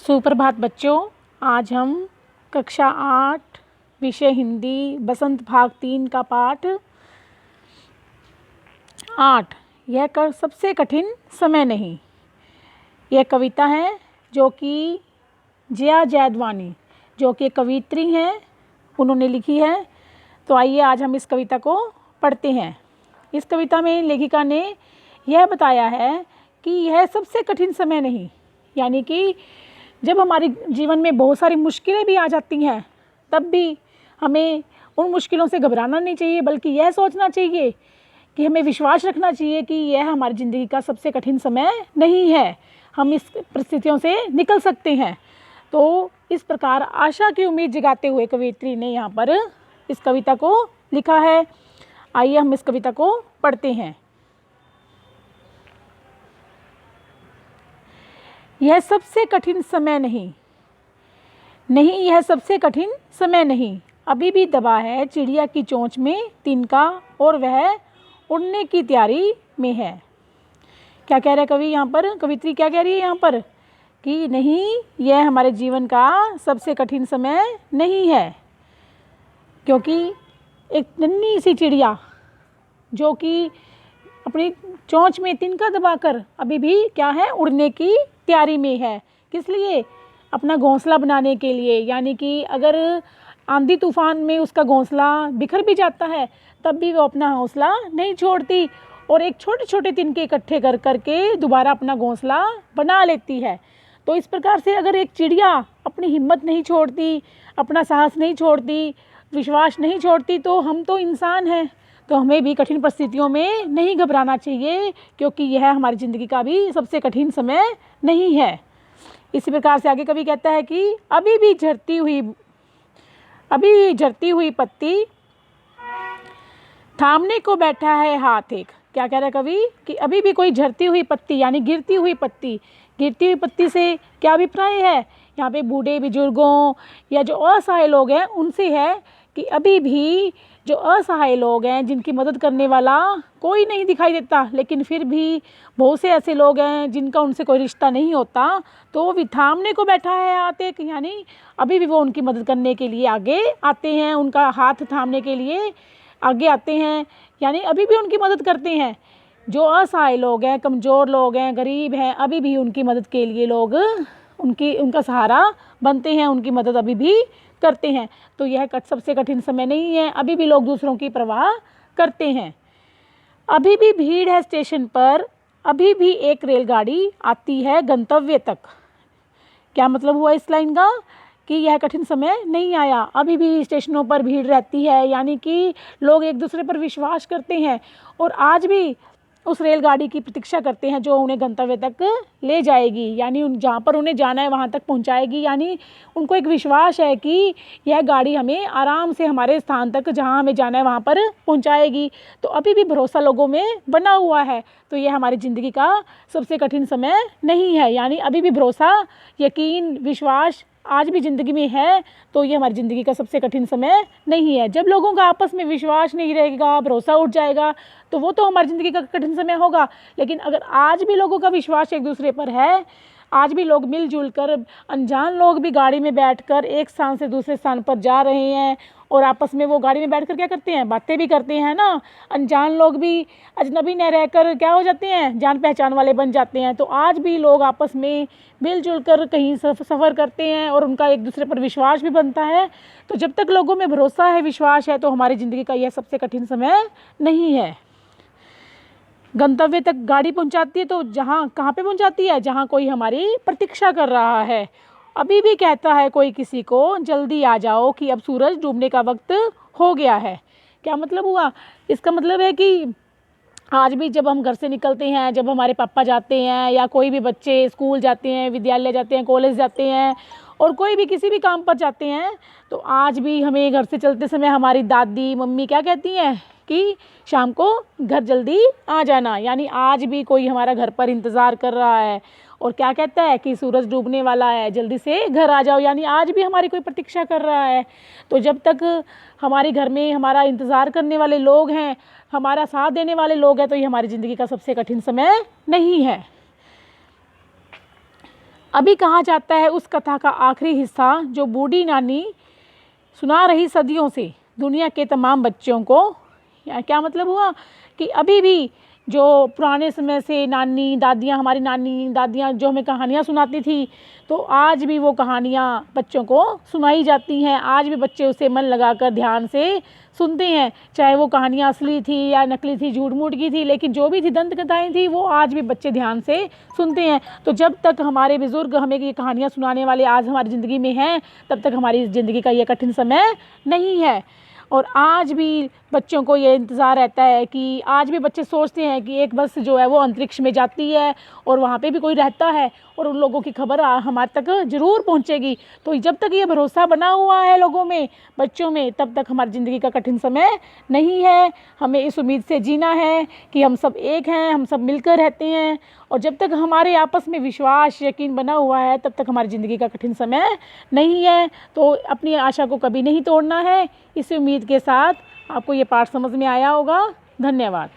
सुप्रभात बच्चों। आज हम कक्षा 8 विषय हिंदी बसंत भाग 3 का पाठ 8 यह कर सबसे कठिन समय नहीं। यह कविता है जो कि जया जैदवानी जो कि कवित्री हैं, उन्होंने लिखी है। तो आइए आज हम इस कविता को पढ़ते हैं। इस कविता में लेखिका ने यह बताया है कि यह सबसे कठिन समय नहीं, यानी कि जब हमारे जीवन में बहुत सारी मुश्किलें भी आ जाती हैं तब भी हमें उन मुश्किलों से घबराना नहीं चाहिए, बल्कि यह सोचना चाहिए कि हमें विश्वास रखना चाहिए कि यह हमारी ज़िंदगी का सबसे कठिन समय नहीं है, हम इस परिस्थितियों से निकल सकते हैं। तो इस प्रकार आशा की उम्मीद जगाते हुए कवियत्री ने यहाँ पर इस कविता को लिखा है। आइए हम इस कविता को पढ़ते हैं। यह सबसे कठिन समय नहीं, यह सबसे कठिन समय नहीं। अभी भी दबा है चिड़िया की चोंच में तिनका और वह उड़ने की तैयारी में है। क्या कह रहा है कवि यहाँ पर, कवित्री क्या कह रही है यहाँ पर कि नहीं, यह हमारे जीवन का सबसे कठिन समय नहीं है, क्योंकि एक नन्ही सी चिड़िया जो कि अपनी चोंच में तिनका दबाकर अभी भी क्या है, उड़ने की तैयारी में है। किस लिए? अपना घोंसला बनाने के लिए। यानी कि अगर आंधी तूफान में उसका घोंसला बिखर भी जाता है तब भी वो अपना घोंसला नहीं छोड़ती और एक छोटे छोटे तिनके इकट्ठे कर करके दोबारा अपना घोंसला बना लेती है। तो इस प्रकार से अगर एक चिड़िया अपनी हिम्मत नहीं छोड़ती, अपना साहस नहीं छोड़ती, विश्वास नहीं छोड़ती, तो हम तो इंसान हैं, तो हमें भी कठिन परिस्थितियों में नहीं घबराना चाहिए, क्योंकि यह हमारी ज़िंदगी का भी सबसे कठिन समय नहीं है। इसी प्रकार से आगे कवि कहता है कि अभी भी झरती हुई पत्ती थामने को बैठा है हाथ एक। क्या कह रहा है कवि कि अभी भी कोई झरती हुई पत्ती यानी गिरती हुई पत्ती से क्या अभिप्राय है यहाँ पे बूढ़े बुजुर्गों या जो असहाय लोग हैं उनसे है कि अभी भी जो असहाय लोग हैं, जिनकी मदद करने वाला कोई नहीं दिखाई देता, लेकिन फिर भी बहुत से ऐसे लोग हैं जिनका उनसे कोई रिश्ता नहीं होता, तो वो भी थामने को बैठा है हाथ एक, यानी अभी भी वो उनकी मदद करने के लिए आगे आते हैं, उनका हाथ थामने के लिए आगे आते हैं, यानी अभी भी उनकी मदद करते हैं। जो असहाय लोग हैं, कमज़ोर लोग हैं, गरीब हैं, अभी भी उनकी मदद के लिए लोग उनका सहारा बनते हैं, उनकी मदद अभी भी करते हैं। तो यह सबसे कठिन समय नहीं है, अभी भी लोग दूसरों की परवाह करते हैं। अभी भी भीड़ है स्टेशन पर, अभी भी एक रेलगाड़ी आती है गंतव्य तक। क्या मतलब हुआ इस लाइन का कि यह कठिन समय नहीं आया, अभी भी स्टेशनों पर भीड़ रहती है, यानी कि लोग एक दूसरे पर विश्वास करते हैं और आज भी उस रेलगाड़ी की प्रतीक्षा करते हैं जो उन्हें गंतव्य तक ले जाएगी, यानी जहाँ पर उन्हें जाना है वहाँ तक पहुँचाएगी। यानी उनको एक विश्वास है कि यह गाड़ी हमें आराम से हमारे स्थान तक, जहाँ हमें जाना है वहाँ पर पहुँचाएगी। तो अभी भी भरोसा लोगों में बना हुआ है, तो यह हमारी ज़िंदगी का सबसे कठिन समय नहीं है, यानी अभी भी भरोसा, यकीन, विश्वास आज भी ज़िंदगी में है, तो ये हमारी ज़िंदगी का सबसे कठिन समय नहीं है। जब लोगों का आपस में विश्वास नहीं रहेगा, भरोसा उठ जाएगा, तो वो तो हमारी ज़िंदगी का कठिन समय होगा। लेकिन अगर आज भी लोगों का विश्वास एक दूसरे पर है, आज भी लोग मिलजुल कर, अनजान लोग भी गाड़ी में बैठकर एक स्थान से दूसरे स्थान पर जा रहे हैं और आपस में वो गाड़ी में बैठकर क्या करते हैं, बातें भी करते हैं ना। अनजान लोग भी अजनबी न रहकर क्या हो जाते हैं, जान पहचान वाले बन जाते हैं। तो आज भी लोग आपस में मिलजुल कर कहीं सफ़र करते हैं और उनका एक दूसरे पर विश्वास भी बनता है। तो जब तक लोगों में भरोसा है, विश्वास है, तो हमारी ज़िंदगी का यह सबसे कठिन समय नहीं है। गंतव्य तक गाड़ी पहुंचाती है, तो कहाँ पे पहुंचाती है, जहाँ कोई हमारी प्रतीक्षा कर रहा है। अभी भी कहता है कोई किसी को, जल्दी आ जाओ कि अब सूरज डूबने का वक्त हो गया है। क्या मतलब हुआ? इसका मतलब है कि आज भी जब हम घर से निकलते हैं, जब हमारे पापा जाते हैं या कोई भी बच्चे स्कूल जाते हैं, विद्यालय जाते हैं, कॉलेज जाते हैं और कोई भी किसी भी काम पर जाते हैं, तो आज भी हमें घर से चलते समय हमारी दादी मम्मी क्या कहती हैं कि शाम को घर जल्दी आ जाना, यानी आज भी कोई हमारा घर पर इंतज़ार कर रहा है और क्या कहता है कि सूरज डूबने वाला है, जल्दी से घर आ जाओ, यानी आज भी हमारी कोई प्रतीक्षा कर रहा है। तो जब तक हमारे घर में हमारा इंतज़ार करने वाले लोग हैं, हमारा साथ देने वाले लोग हैं, तो ये हमारी ज़िंदगी का सबसे कठिन समय नहीं है। अभी कहा जाता है उस कथा का आखिरी हिस्सा जो बूढ़ी नानी सुना रही सदियों से दुनिया के तमाम बच्चों को। या क्या मतलब हुआ कि अभी भी जो पुराने समय से नानी दादियाँ, हमारी नानी दादियाँ जो हमें कहानियाँ सुनाती थी, तो आज भी वो कहानियाँ बच्चों को सुनाई जाती हैं। आज भी बच्चे उसे मन लगाकर ध्यान से सुनते हैं, चाहे वो कहानियाँ असली थी या नकली थी, झूठ मूठ की थी, लेकिन जो भी थी दंत कथाएँ थी वो आज भी बच्चे ध्यान से सुनते हैं। तो जब तक हमारे बुज़ुर्ग हमें ये कहानियाँ सुनाने वाले आज हमारी ज़िंदगी में हैं, तब तक हमारी ज़िंदगी का ये कठिन समय नहीं है। और आज भी बच्चों को ये इंतज़ार रहता है कि आज भी बच्चे सोचते हैं कि एक बस जो है वो अंतरिक्ष में जाती है और वहाँ पे भी कोई रहता है और उन लोगों की खबर हमारे तक ज़रूर पहुँचेगी। तो जब तक ये भरोसा बना हुआ है लोगों में, बच्चों में, तब तक हमारी ज़िंदगी का कठिन समय नहीं है। हमें इस उम्मीद से जीना है कि हम सब एक हैं, हम सब मिलकर रहते हैं, और जब तक हमारे आपस में विश्वास यकीन बना हुआ है तब तक हमारी ज़िंदगी का कठिन समय नहीं है। तो अपनी आशा को कभी नहीं तोड़ना है। इस उम्मीद के साथ आपको ये पाठ समझ में आया होगा। धन्यवाद।